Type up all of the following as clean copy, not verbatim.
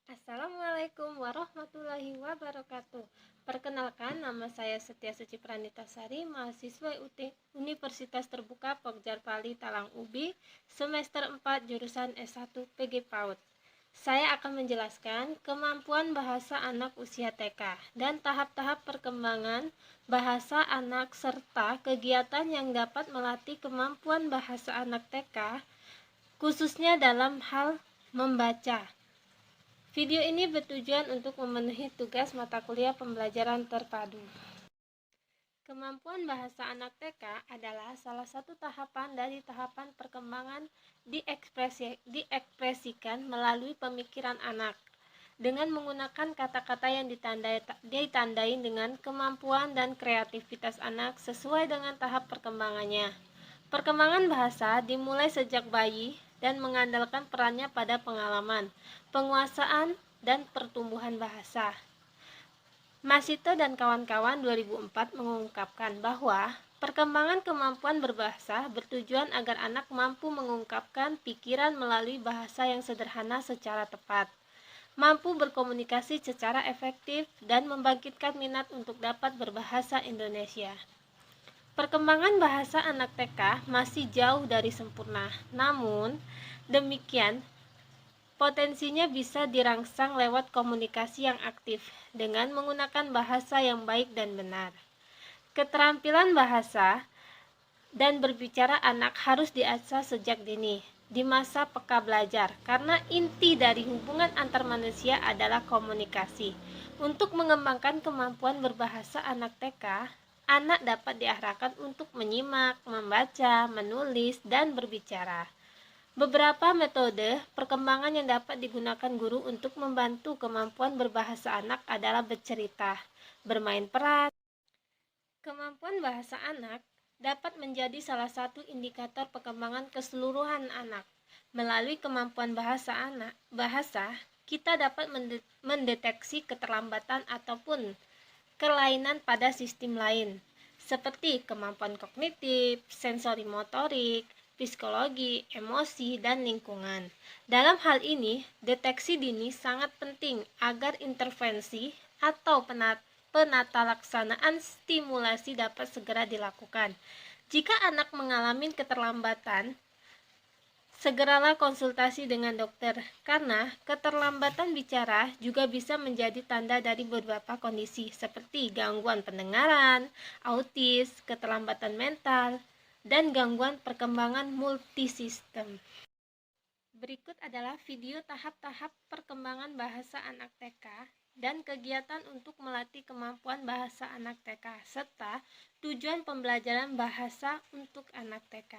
Assalamualaikum warahmatullahi wabarakatuh. Perkenalkan, nama saya Setia Suci Pranitasari, mahasiswa Universitas Terbuka Pokjar Pali Talang Ubi, semester 4 jurusan S1 PG PAUD. Saya akan menjelaskan kemampuan bahasa anak usia TK dan tahap-tahap perkembangan bahasa anak serta kegiatan yang dapat melatih kemampuan bahasa anak TK, khususnya dalam hal membaca. Video ini bertujuan untuk memenuhi tugas mata kuliah pembelajaran terpadu. Kemampuan bahasa anak TK adalah salah satu tahapan dari tahapan perkembangan diekspresikan melalui pemikiran anak dengan menggunakan kata-kata yang ditandai dengan kemampuan dan kreativitas anak sesuai dengan tahap perkembangannya. Perkembangan bahasa dimulai sejak bayi dan mengandalkan perannya pada pengalaman, penguasaan, dan pertumbuhan bahasa. Masito dan kawan-kawan 2004 mengungkapkan bahwa perkembangan kemampuan berbahasa bertujuan agar anak mampu mengungkapkan pikiran melalui bahasa yang sederhana secara tepat, mampu berkomunikasi secara efektif, dan membangkitkan minat untuk dapat berbahasa Indonesia. Perkembangan bahasa anak TK masih jauh dari sempurna, namun demikian potensinya bisa dirangsang lewat komunikasi yang aktif dengan menggunakan bahasa yang baik dan benar. Keterampilan bahasa dan berbicara anak harus diasah sejak dini, di masa peka belajar, karena inti dari hubungan antar manusia adalah komunikasi. Untuk mengembangkan kemampuan berbahasa anak TK, anak dapat diarahkan untuk menyimak, membaca, menulis, dan berbicara. Beberapa metode perkembangan yang dapat digunakan guru untuk membantu kemampuan berbahasa anak adalah bercerita, bermain peran. Kemampuan bahasa anak dapat menjadi salah satu indikator perkembangan keseluruhan anak. Melalui kemampuan bahasa, kita dapat mendeteksi keterlambatan ataupun kelainan pada sistem lain, seperti kemampuan kognitif, sensori motorik, psikologi, emosi, dan lingkungan. Dalam hal ini, deteksi dini sangat penting agar intervensi atau penata laksanaan stimulasi dapat segera dilakukan. Jika anak mengalami keterlambatan, segeralah konsultasi dengan dokter, karena keterlambatan bicara juga bisa menjadi tanda dari beberapa kondisi seperti gangguan pendengaran, autis, keterlambatan mental, dan gangguan perkembangan multisistem. Berikut adalah video tahap-tahap perkembangan bahasa anak TK dan kegiatan untuk melatih kemampuan bahasa anak TK serta tujuan pembelajaran bahasa untuk anak TK.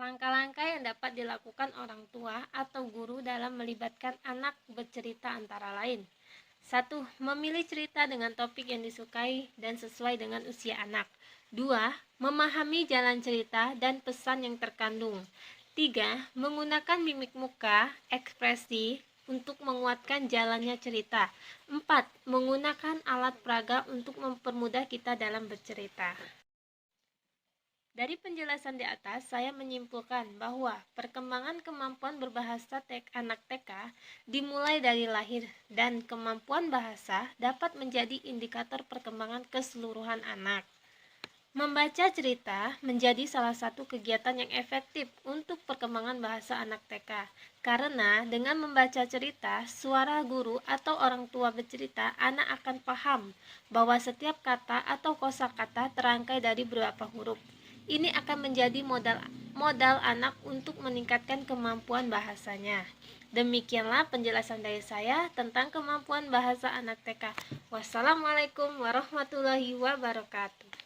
Langkah-langkah yang dapat dilakukan orang tua atau guru dalam melibatkan anak bercerita antara lain. 1. Memilih cerita dengan topik yang disukai dan sesuai dengan usia anak. 2. Memahami jalan cerita dan pesan yang terkandung. 3. Menggunakan mimik muka, ekspresi untuk menguatkan jalannya cerita. 4. Menggunakan alat peraga untuk mempermudah kita dalam bercerita. Dari penjelasan di atas, saya menyimpulkan bahwa perkembangan kemampuan berbahasa anak TK dimulai dari lahir, dan kemampuan bahasa dapat menjadi indikator perkembangan keseluruhan anak. Membaca cerita menjadi salah satu kegiatan yang efektif untuk perkembangan bahasa anak TK, karena dengan membaca cerita, suara guru atau orang tua bercerita, anak akan paham bahwa setiap kata atau kosakata terangkai dari beberapa huruf. Ini akan menjadi modal modal anak untuk meningkatkan kemampuan bahasanya. Demikianlah penjelasan dari saya tentang kemampuan bahasa anak TK. Wassalamualaikum warahmatullahi wabarakatuh.